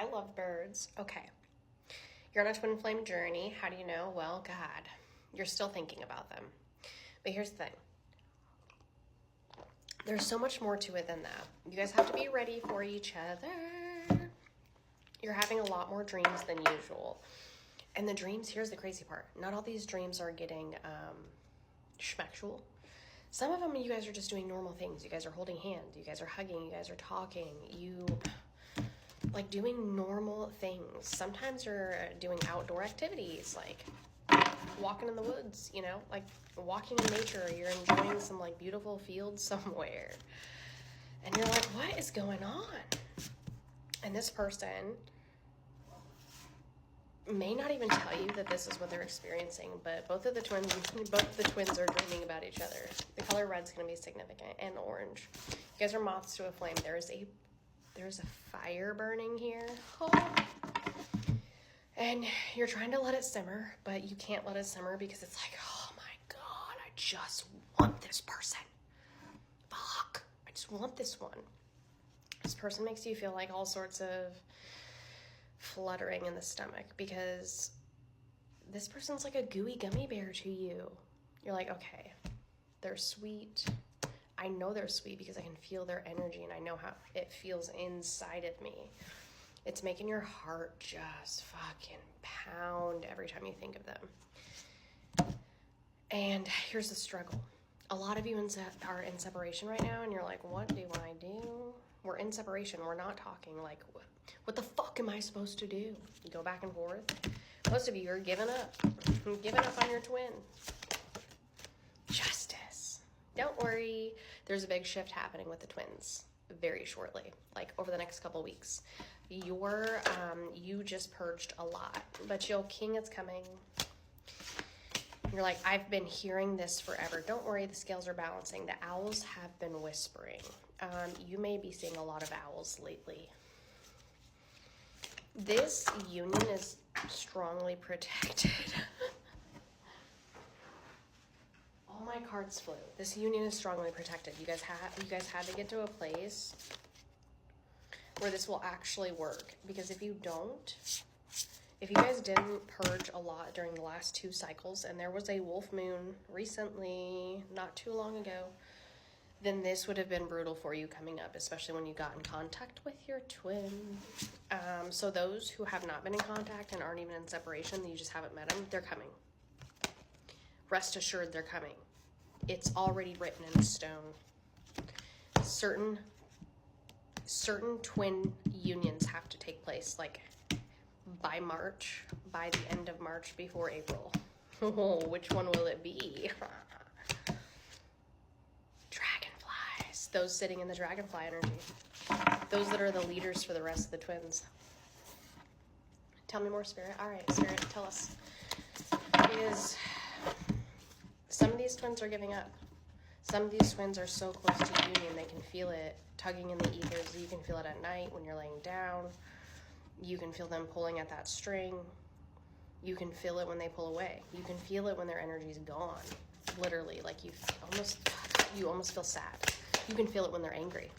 Hi, lovebirds. Okay, you're on a twin flame journey. How do you know? Well, God, you're still thinking about them. But here's the thing. There's so much more to it than that. You guys have to be ready for each other. You're having a lot more dreams than usual. And the dreams, here's the crazy part. Not all these dreams are getting schmexual. Some of them, you guys are just doing normal things. You guys are holding hands. You guys are hugging. You guys are talking. You like doing normal things. Sometimes you're doing outdoor activities, like walking in the woods, you know, like walking in nature. You're enjoying some like beautiful fields somewhere. And you're like, what is going on? And this person may not even tell you that this is what they're experiencing, but both of the twins are dreaming about each other. The color red's going to be significant, and orange. You guys are moths to a flame. There's a fire burning here. Oh. And you're trying to let it simmer, but you can't let it simmer because it's like, oh my God, I just want this person. Fuck, I just want this one. This person makes you feel like all sorts of fluttering in the stomach because this person's like a gooey gummy bear to you. You're like, okay, they're sweet. I know they're sweet because I can feel their energy and I know how it feels inside of me. It's making your heart just fucking pound every time you think of them. And here's the struggle. A lot of you are in separation right now and you're like, what do I do? We're in separation. We're not talking. Like, what the fuck am I supposed to do? You go back and forth. Most of you are giving up. Giving up on your twin. Justice. Don't worry. There's a big shift happening with the twins very shortly, like over the next couple weeks. You just purged a lot, but your king is coming. You're like, I've been hearing this forever. Don't worry, the scales are balancing. The owls have been whispering. You may be seeing a lot of owls lately. This union is strongly protected. All my cards flew. This union is strongly protected. You guys had to get to a place where this will actually work. Because if you guys didn't purge a lot during the last 2 cycles, and there was a wolf moon recently, not too long ago, then this would have been brutal for you coming up, especially when you got in contact with your twin. So those who have not been in contact and aren't even in separation, you just haven't met them, they're coming. Rest assured they're coming. It's already written in stone. Certain twin unions have to take place, like by the end of March, before April. Oh, which one will it be? Dragonflies. Those sitting in the dragonfly energy. Those that are the leaders for the rest of the twins. Tell me more, Spirit. All right, Spirit, tell us. Because some of these twins are giving up. Some of these twins are so close to union, they can feel it tugging in the ethers. You can feel it at night when you're laying down. You can feel them pulling at that string. You can feel it when they pull away. You can feel it when their energy's gone. Literally, like you almost feel sad. You can feel it when they're angry.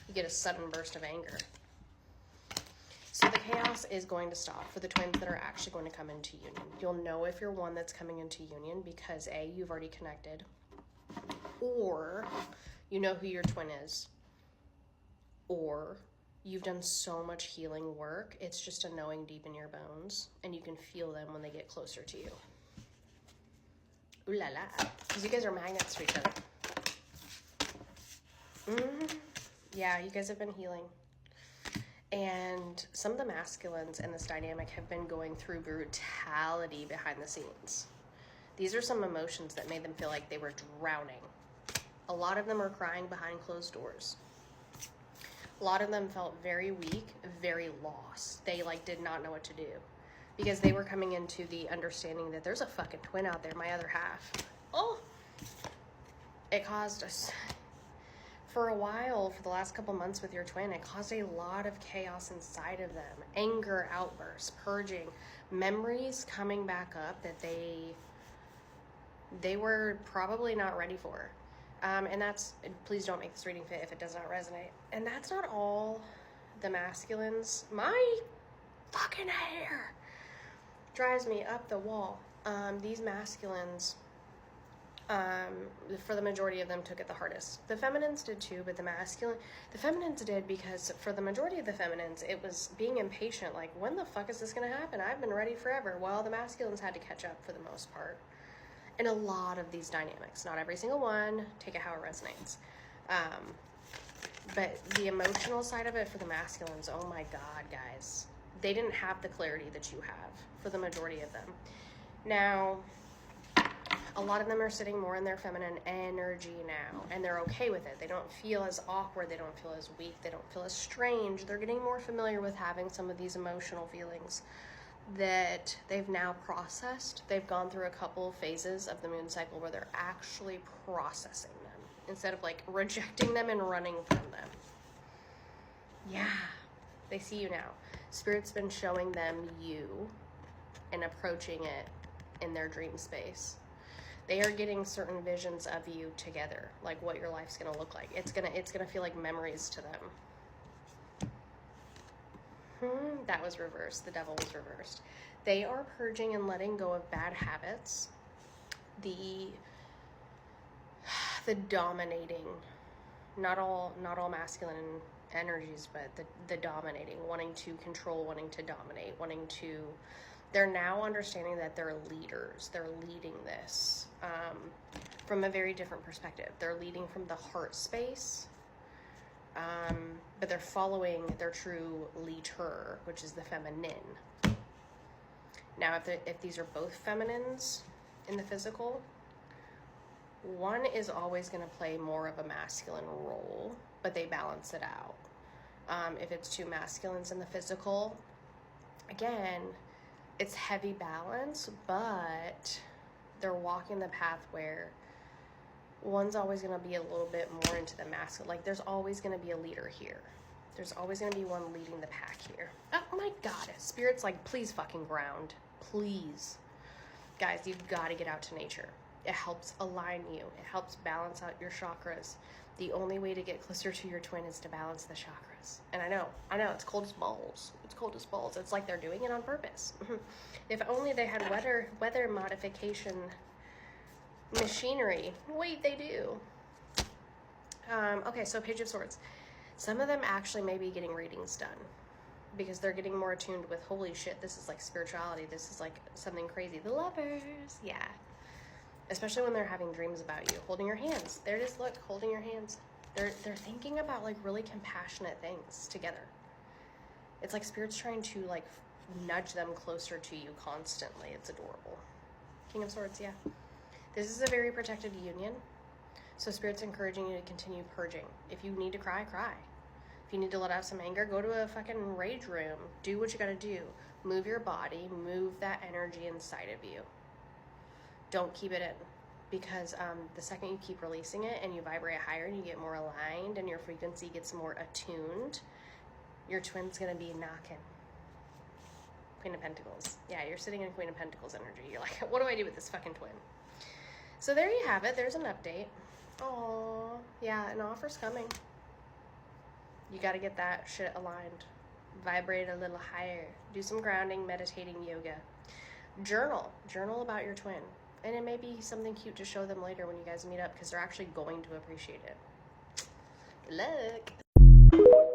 You get a sudden burst of anger. So the chaos is going to stop for the twins that are actually going to come into union. You'll know if you're one that's coming into union because A, you've already connected, or you know who your twin is, or you've done so much healing work, it's just a knowing deep in your bones, and you can feel them when they get closer to you. Ooh la la. Because you guys are magnets to each other. Yeah, you guys have been healing. And some of the masculines in this dynamic have been going through brutality behind the scenes. These are some emotions that made them feel like they were drowning. A lot of them are crying behind closed doors. A lot of them felt very weak, very lost. They did not know what to do because they were coming into the understanding that there's a fucking twin out there, my other half. Oh, it caused us for a while, for the last couple months with your twin, it caused a lot of chaos inside of them. Anger outbursts, purging, memories coming back up that they were probably not ready for. And that's, please don't make this reading fit if it does not resonate. And that's not all the masculines. My fucking hair drives me up the wall. These masculines, for the majority of them, took it the hardest. The feminines did too, but the feminines did because for the majority of the feminines, it was being impatient. Like, when the fuck is this gonna happen? I've been ready forever. Well, the masculines had to catch up for the most part. In a lot of these dynamics, not every single one, take it how it resonates. But the emotional side of it for the masculines, oh my God, guys. They didn't have the clarity that you have for the majority of them. Now, a lot of them are sitting more in their feminine energy now, and they're okay with it. They don't feel as awkward. They don't feel as weak. They don't feel as strange. They're getting more familiar with having some of these emotional feelings that they've now processed. They've gone through a couple phases of the moon cycle where they're actually processing them instead of like rejecting them and running from them. Yeah, they see you now. Spirit's been showing them you and approaching it in their dream space. They are getting certain visions of you together, like what your life's gonna look like. It's gonna feel like memories to them. That was reversed. The devil was reversed. They are purging and letting go of bad habits. The dominating, not all masculine energies, but the dominating, wanting to control, wanting to dominate, they're now understanding that they're leaders. They're leading this from a very different perspective. They're leading from the heart space, but they're following their true leader, which is the feminine. Now, if these are both feminines in the physical, one is always going to play more of a masculine role, but they balance it out. If it's two masculines in the physical, again, it's heavy balance, but they're walking the path where one's always going to be a little bit more into the masculine. Like, there's always going to be a leader here. There's always going to be one leading the pack here. Oh my God. Spirit's like, please fucking ground. Please. Guys, you've got to get out to nature. It helps align you. It helps balance out your chakras. The only way to get closer to your twin is to balance the chakras. And I know, it's cold as balls. It's cold as balls. It's like they're doing it on purpose. If only they had weather modification machinery. Wait, they do. Okay, so Page of Swords. Some of them actually may be getting readings done because they're getting more attuned with, holy shit, this is like spirituality. This is like something crazy. The lovers, yeah. Especially when they're having dreams about you, holding your hands. There it is, look, holding your hands. They're thinking about like really compassionate things together. It's like Spirit's trying to like nudge them closer to you constantly. It's adorable. King of Swords, yeah. This is a very protected union. So Spirit's encouraging you to continue purging. If you need to cry, cry. If you need to let out some anger, go to a fucking rage room. Do what you gotta do. Move your body, move that energy inside of you. Don't keep it in, because the second you keep releasing it and you vibrate higher and you get more aligned and your frequency gets more attuned, your twin's gonna be knocking. Queen of Pentacles. Yeah, you're sitting in Queen of Pentacles energy. You're like, what do I do with this fucking twin? So there you have it. There's an update. Oh, yeah, an offer's coming. You got to get that shit aligned. Vibrate a little higher. Do some grounding, meditating, yoga. Journal about your twin. And it may be something cute to show them later when you guys meet up, because they're actually going to appreciate it. Good luck.